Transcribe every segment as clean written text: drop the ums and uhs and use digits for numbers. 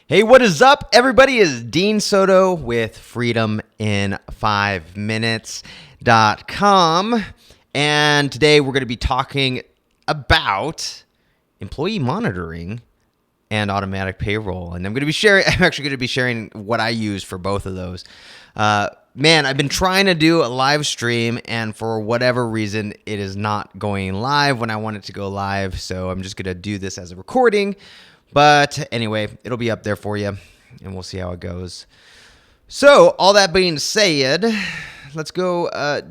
Hey, what is up? Everybody is Dean Soto with freedomin5minutes.com. And today we're going to be talking about employee monitoring and automatic payroll. And I'm actually going to be sharing what I use for both of those. Man, I've been trying to do a live stream, and for whatever reason, it is not going live when I want it to go live. So I'm just going to do this as a recording. But anyway, it'll be up there for you, and we'll see how it goes. So all that being said, let's go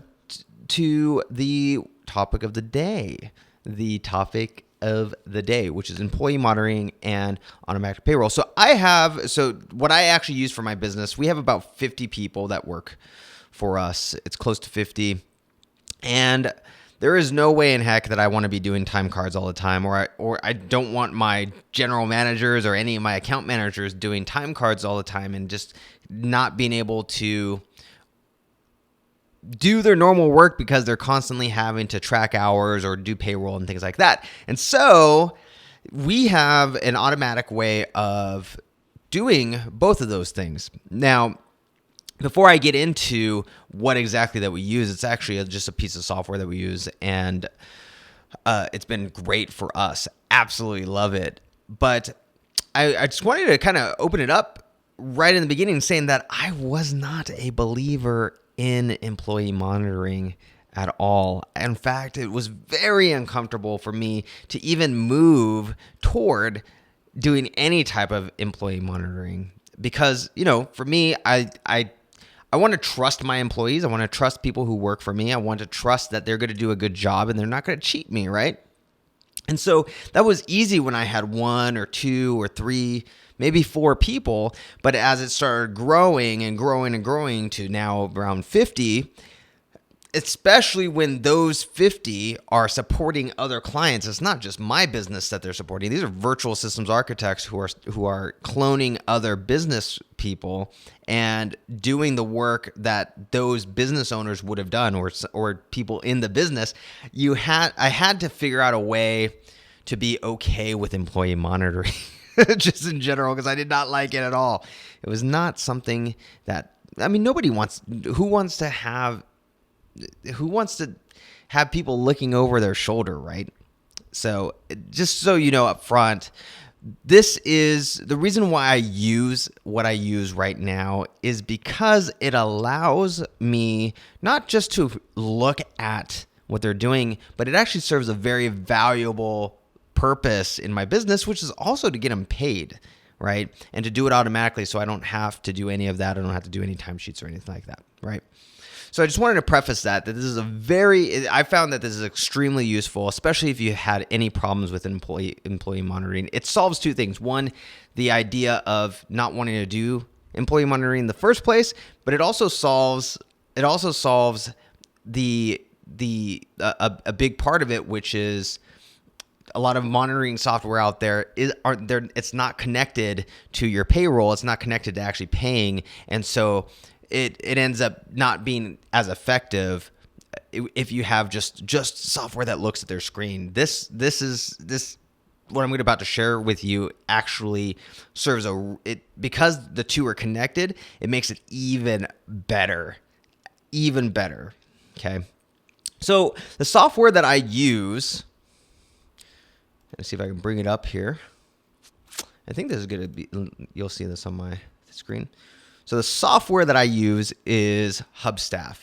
to the topic of the day. The topic of the day, which is employee monitoring and automatic payroll. So what I actually use for my business, we have about 50 people that work for us. It's close to 50. And there is no way in heck that I want to be doing time cards all the time, or I don't want my general managers or any of my account managers doing time cards all the time and just not being able to do their normal work because they're constantly having to track hours or do payroll and things like that. And so we have an automatic way of doing both of those things. Now, before I get into what exactly that we use, it's actually just a piece of software that we use, and it's been great for us. Absolutely love it. But I just wanted to kind of open it up right in the beginning, saying that I was not a believer in employee monitoring at all. In fact, it was very uncomfortable for me to even move toward doing any type of employee monitoring because, for me, I want to trust my employees. I want to trust people who work for me. I want to trust that they're going to do a good job and they're not going to cheat me, right? And so that was easy when I had 1 or 2 or 3, maybe 4 people. But as it started growing and growing and growing to now around 50, especially when those 50 are supporting other clients, it's not just my business that they're supporting. These are virtual systems architects who are cloning other business people and doing the work that those business owners would have done, or people in the business. I had to figure out a way to be okay with employee monitoring, just in general, because I did not like it at all. It was not something that nobody wants. Who wants to have people looking over their shoulder, right? So just so you know up front, this is the reason why I use what I use right now, is because it allows me not just to look at what they're doing, but it actually serves a very valuable purpose in my business, which is also to get them paid, right? And to do it automatically, so I don't have to do any of that. I don't have to do any timesheets or anything like that, right? So I just wanted to preface that this is I found that this is extremely useful, especially if you had any problems with employee monitoring. It solves 2 things. One, the idea of not wanting to do employee monitoring in the first place, but it also solves a big part of it, which is a lot of monitoring software out there it's not connected to your payroll. It's not connected to actually paying, and so it ends up not being as effective if you have just software that looks at their screen. This what I'm about to share with you actually serves because the 2 are connected, it makes it even better. Okay. So the software that I use, let's see if I can bring it up here. I think this is going to be, you'll see this on my screen. So the software that I use is Hubstaff.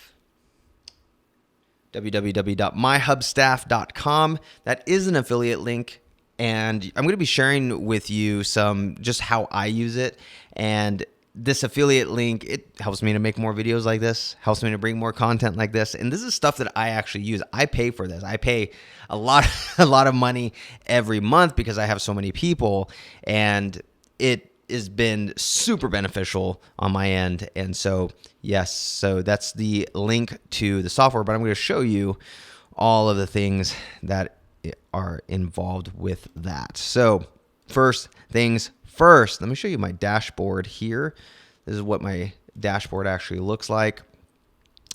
www.myhubstaff.com. That is an affiliate link, and I'm going to be sharing with you just how I use it. And this affiliate link, it helps me to make more videos like this, helps me to bring more content like this. And this is stuff that I actually use. I pay for this. I pay a lot of money every month because I have so many people, and it has been super beneficial on my end. And so, yes, so that's the link to the software, but I'm going to show you all of the things that are involved with that. So first things first, let me show you my dashboard here. This is what my dashboard actually looks like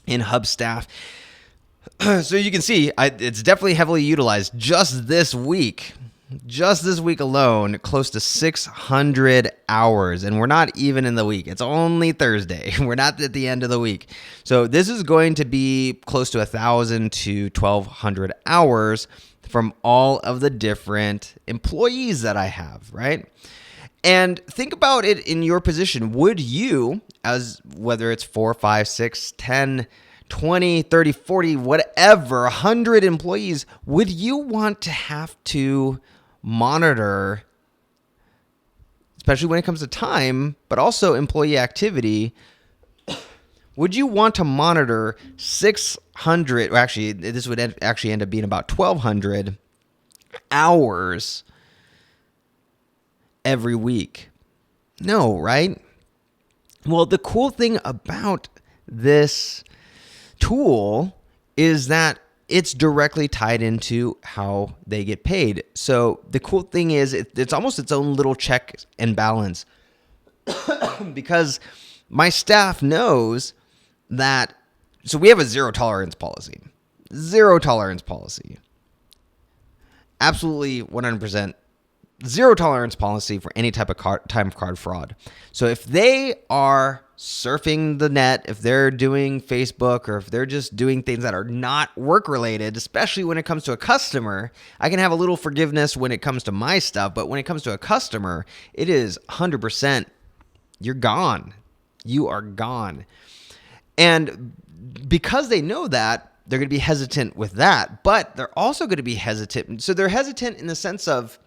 in Hubstaff. So you can see it's definitely heavily utilized. Just this week, just this week alone, close to 600 hours. And we're not even in the week. It's only Thursday. We're not at the end of the week. So this is going to be close to 1,000 to 1,200 hours from all of the different employees that I have, right? And think about it in your position. Would you, as whether it's 4, 5, 6, 10, 20, 30, 40, whatever, 100 employees, would you want to have to monitor, especially when it comes to time, but also employee activity? Would you want to monitor 600, or actually, this would actually end up being about 1,200 hours every week? No, right? Well, the cool thing about this tool is that it's directly tied into how they get paid. So the cool thing is it's almost its own little check and balance because my staff knows that. So we have a zero tolerance policy. Absolutely 100% zero tolerance policy for any type of time card fraud. So if they are surfing the net, if they're doing Facebook, or if they're just doing things that are not work related, especially when it comes to a customer, I can have a little forgiveness when it comes to my stuff, but when it comes to a customer, it is 100%, you're gone. You are gone. And because they know that, they're going to be hesitant with that, but they're also going to be hesitant. So they're hesitant in the sense of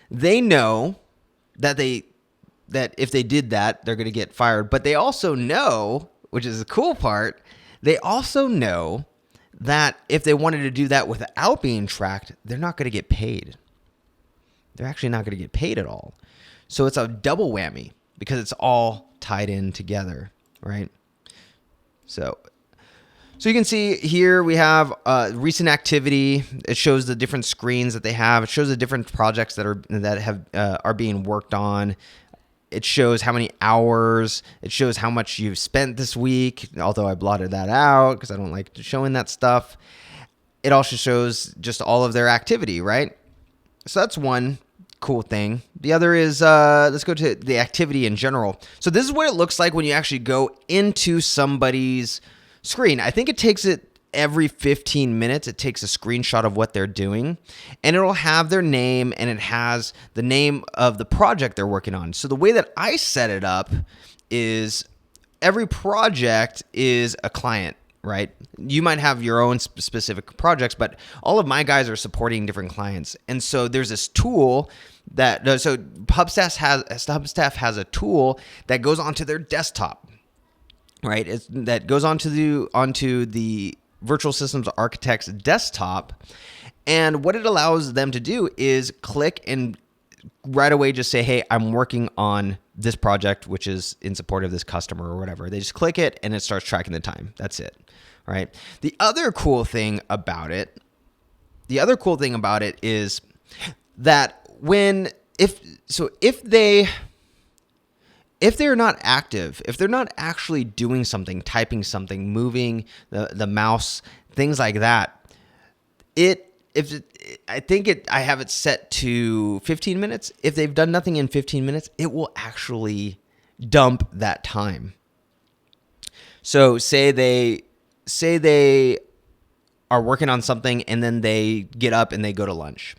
they know that if they did that, they're going to get fired. But they also know, which is the cool part, they also know that if they wanted to do that without being tracked, they're not going to get paid. They're actually not going to get paid at all. So it's a double whammy because it's all tied in together, right? So you can see here we have recent activity. It shows the different screens that they have. It shows the different projects that are being worked on. It shows how many hours. It shows how much you've spent this week, although I blotted that out because I don't like showing that stuff. It also shows just all of their activity, right? So that's one cool thing. The other is, let's go to the activity in general. So this is what it looks like when you actually go into somebody's screen. I think it takes it every 15 minutes. It takes a screenshot of what they're doing, and it'll have their name, and it has the name of the project they're working on. So the way that I set it up is every project is a client, right? You might have your own specific projects, but all of my guys are supporting different clients. And so there's this tool so Hubstaff has a tool that goes onto their desktop, right? That goes onto the Virtual Systems Architect's desktop. And what it allows them to do is click and right away just say, hey, I'm working on this project, which is in support of this customer or whatever. They just click it and it starts tracking the time. That's it, right? The other cool thing about it is that if they're not active, if they're not actually doing something, typing something, moving the mouse, things like that, I have it set to 15 minutes. If they've done nothing in 15 minutes, it will actually dump that time. So say they are working on something and then they get up and they go to lunch.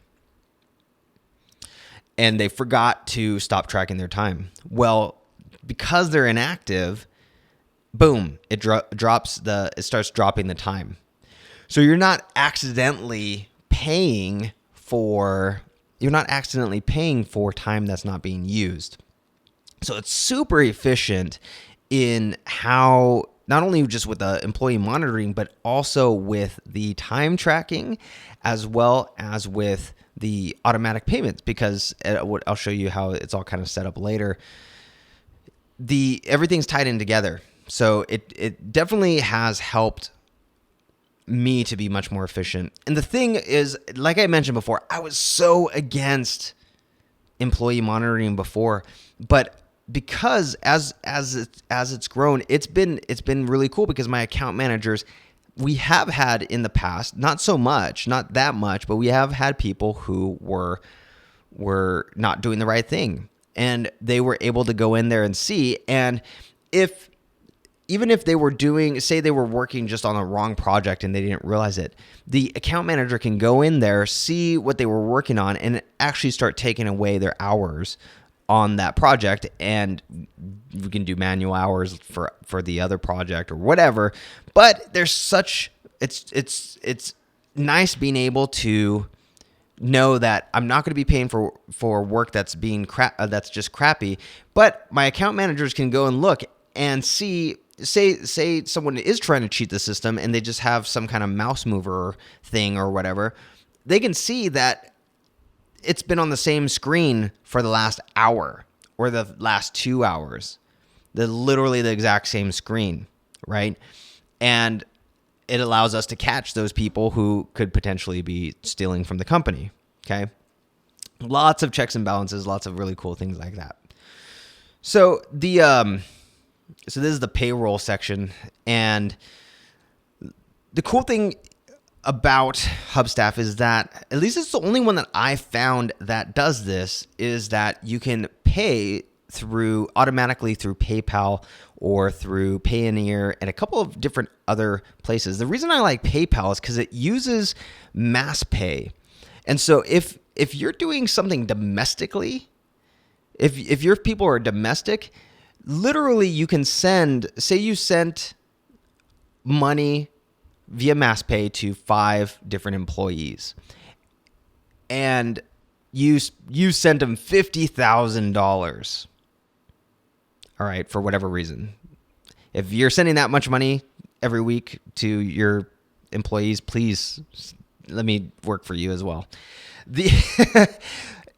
And they forgot to stop tracking their time. Well, because they're inactive, boom, it starts dropping the time. So you're not accidentally paying for time that's not being used. So it's super efficient in how, not only just with the employee monitoring, but also with the time tracking, as well as with the automatic payments, because I'll show you how it's all kind of set up later. Everything's tied in together. So it definitely has helped me to be much more efficient. And the thing is, like I mentioned before, I was so against employee monitoring before, but because as it's grown, it's been really cool because my account managers we have had in the past, not so much, not that much, but we have had people who were not doing the right thing, and they were able to go in there and see. And even if they were say they were working just on a wrong project and they didn't realize it, the account manager can go in there, see what they were working on, and actually start taking away their hours on that project. And we can do manual hours for the other project or whatever. But there's it's nice being able to know that I'm not going to be paying for work that's that's just crappy, but my account managers can go and look and see. Say someone is trying to cheat the system and they just have some kind of mouse mover thing or whatever. They can see that it's been on the same screen for the last hour or the last 2 hours. Literally the exact same screen, right? And it allows us to catch those people who could potentially be stealing from the company, okay? Lots of checks and balances, lots of really cool things like that. So so this is the payroll section, and the cool thing about Hubstaff is that, at least it's the only one that I found that does this, is that you can pay automatically through PayPal or through Payoneer and a couple of different other places. The reason I like PayPal is because it uses mass pay. And so if you're doing something domestically, if your people are domestic, literally you can say you sent money via mass pay to 5 different employees, and you sent them $50,000. All right, for whatever reason. If you're sending that much money every week to your employees, please let me work for you as well.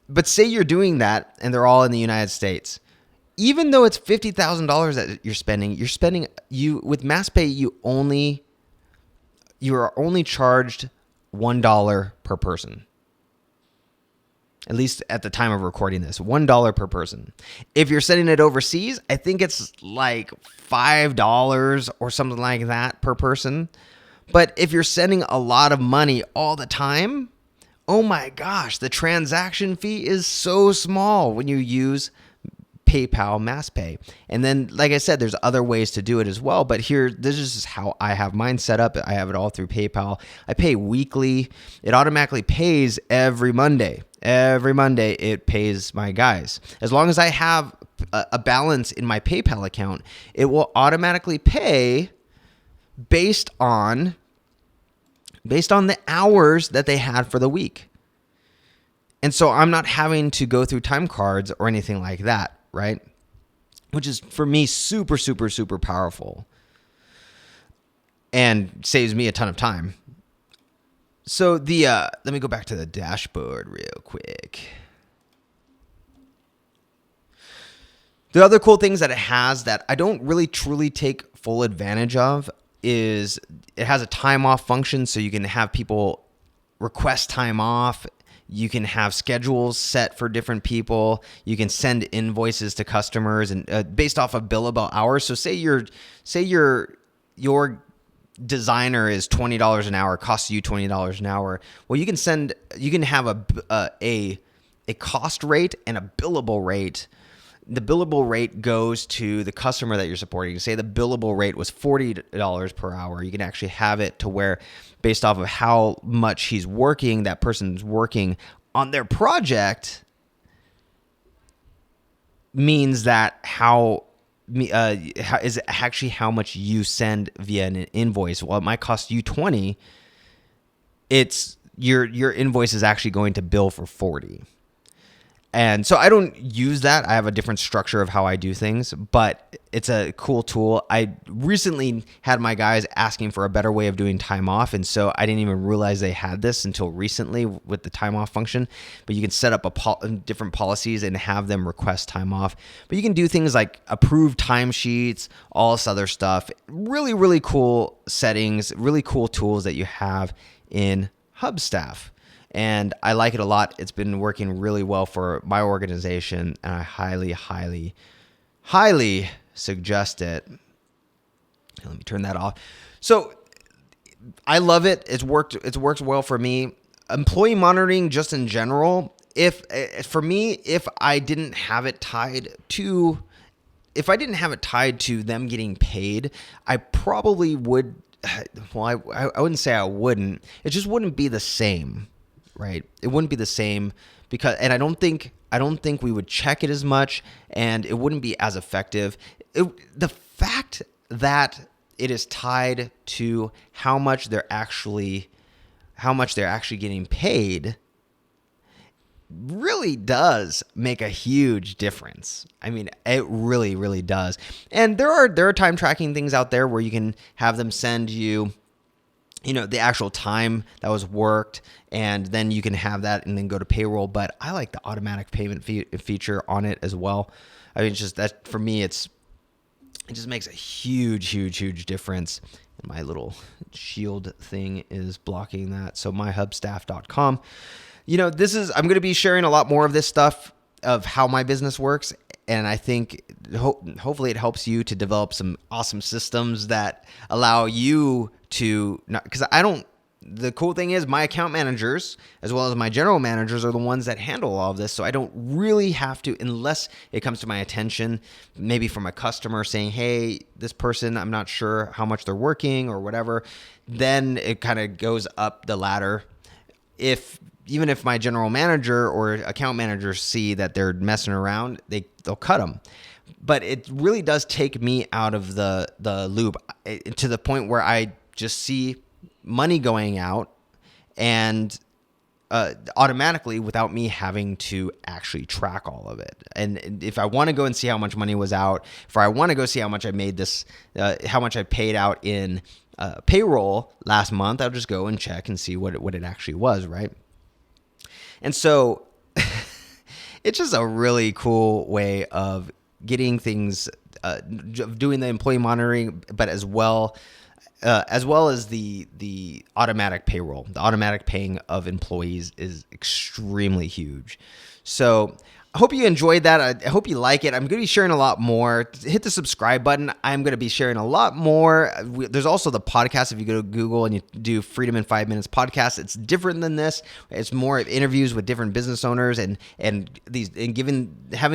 But say you're doing that and they're all in the United States. Even though it's $50,000 that you're spending with mass pay, you are only charged $1 per person. At least at the time of recording this, $1 per person. If you're sending it overseas, I think it's like $5 or something like that per person. But if you're sending a lot of money all the time, oh my gosh, the transaction fee is so small when you use PayPal mass pay. And then, like I said, there's other ways to do it as well. But this is how I have mine set up. I have it all through PayPal. I pay weekly. It automatically pays every Monday. Every Monday it pays my guys. As long as I have a balance in my PayPal account, it will automatically pay based on the hours that they had for the week. And so I'm not having to go through time cards or anything like that, right? Which is, for me, super, super, super powerful and saves me a ton of time. So let me go back to the dashboard real quick. The other cool things that it has that I don't really truly take full advantage of is it has a time off function, so you can have people request time off. You can have schedules set for different people. You can send invoices to customers and based off of billable hours. So say your designer is $20 an hour, costs you $20 an hour. Well, you can have a cost rate and a billable rate. The billable rate goes to the customer that you're supporting. Say the billable rate was $40 per hour. You can actually have it to where, based off of how much that person's working on their project, means that is actually how much you send via an invoice. Well, it might cost you 20. It's your invoice is actually going to bill for 40. And so I don't use that. I have a different structure of how I do things, but it's a cool tool. I recently had my guys asking for a better way of doing time off, and so I didn't even realize they had this until recently with the time off function. But you can set up different policies and have them request time off. But you can do things like approve timesheets, all this other stuff. Really, really cool settings, really cool tools that you have in Hubstaff. And I like it a lot. It's been working really well for my organization, and I highly, highly, highly suggest it. Let me turn that off. So I love it. It's worked well for me. Employee monitoring just in general, for me, if I didn't have it tied to them getting paid, I probably would. Well, I wouldn't say I wouldn't. It just wouldn't be the same, right? It wouldn't be the same and I don't think we would check it as much, and it wouldn't be as effective. The fact that it is tied to how much they're actually getting paid really does make a huge difference. I mean, it really, really does. And there are time tracking things out there where you can have them send you, the actual time that was worked, and then you can have that and then go to payroll. But I like the automatic payment feature on it as well. I mean, it's just that for me, it just makes a huge, huge, huge difference. And my little shield thing is blocking that. So myhubstaff.com. I'm going to be sharing a lot more of this stuff of how my business works. And I think hopefully it helps you to develop some awesome systems that allow you to, because the cool thing is my account managers as well as my general managers are the ones that handle all of this. So I don't really have to, unless it comes to my attention, maybe from a customer saying, hey, this person, I'm not sure how much they're working or whatever, then it kind of goes up the ladder. Even if my general manager or account managers see that they're messing around, they'll cut them. But it really does take me out of the loop to the point where I just see money going out and automatically without me having to actually track all of it. And if I want to go and see how much money was out, if I want to go see how much I made how much I paid out in payroll last month, I'll just go and check and see what it actually was, right? And so it's just a really cool way of getting things, doing the employee monitoring, but as well as the automatic payroll. The automatic paying of employees is extremely huge. So I hope you enjoyed that. I hope you like it. I'm going to be sharing a lot more. Hit the subscribe button. I'm going to be sharing a lot more. There's also the podcast. If you go to Google and you do Freedom in 5 Minutes podcast, it's different than this. It's more of interviews with different business owners and having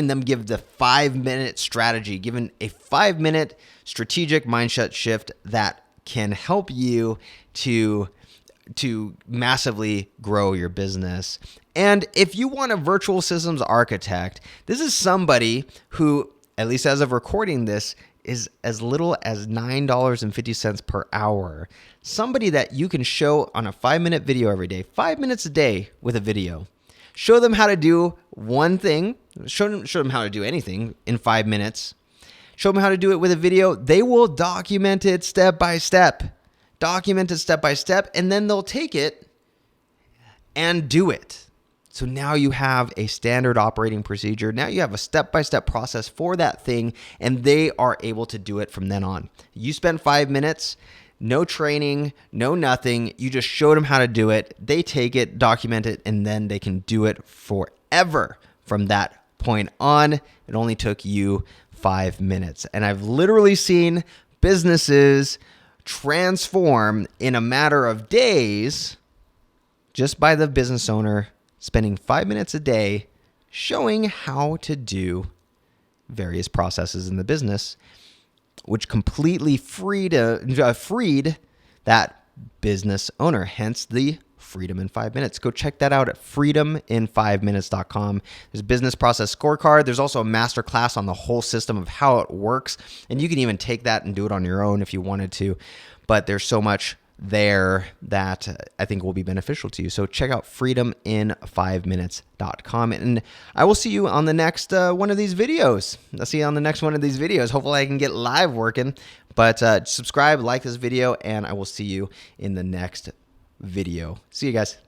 them give the 5-minute strategy, given a 5-minute strategic mindset shift that can help you to massively grow your business. And if you want a virtual systems architect, this is somebody who, at least as of recording this, is as little as $9.50 per hour. Somebody that you can show on a 5-minute video every day, 5 minutes a day with a video. Show them how to do one thing. Show them how to do anything in 5 minutes. Show them how to do it with a video. They will document it step by step. And then they'll take it and do it. So now you have a standard operating procedure. Now you have a step-by-step process for that thing, and they are able to do it from then on. You spend 5 minutes, no training, no nothing. You just showed them how to do it. They take it, document it, and then they can do it forever from that point on. It only took you 5 minutes. And I've literally seen businesses transform in a matter of days just by the business owner spending 5 minutes a day showing how to do various processes in the business, which completely freed that business owner, hence the Freedom in 5 Minutes. Go check that out at freedomin5minutes.com. There's a business process scorecard. There's also a master class on the whole system of how it works. And you can even take that and do it on your own if you wanted to. But there's so much there that I think will be beneficial to you. So check out freedomin5minutes.com. And I will see you on the next one of these videos. I'll see you on the next one of these videos. Hopefully I can get live working. But subscribe, like this video, and I will see you in the next video. See you guys.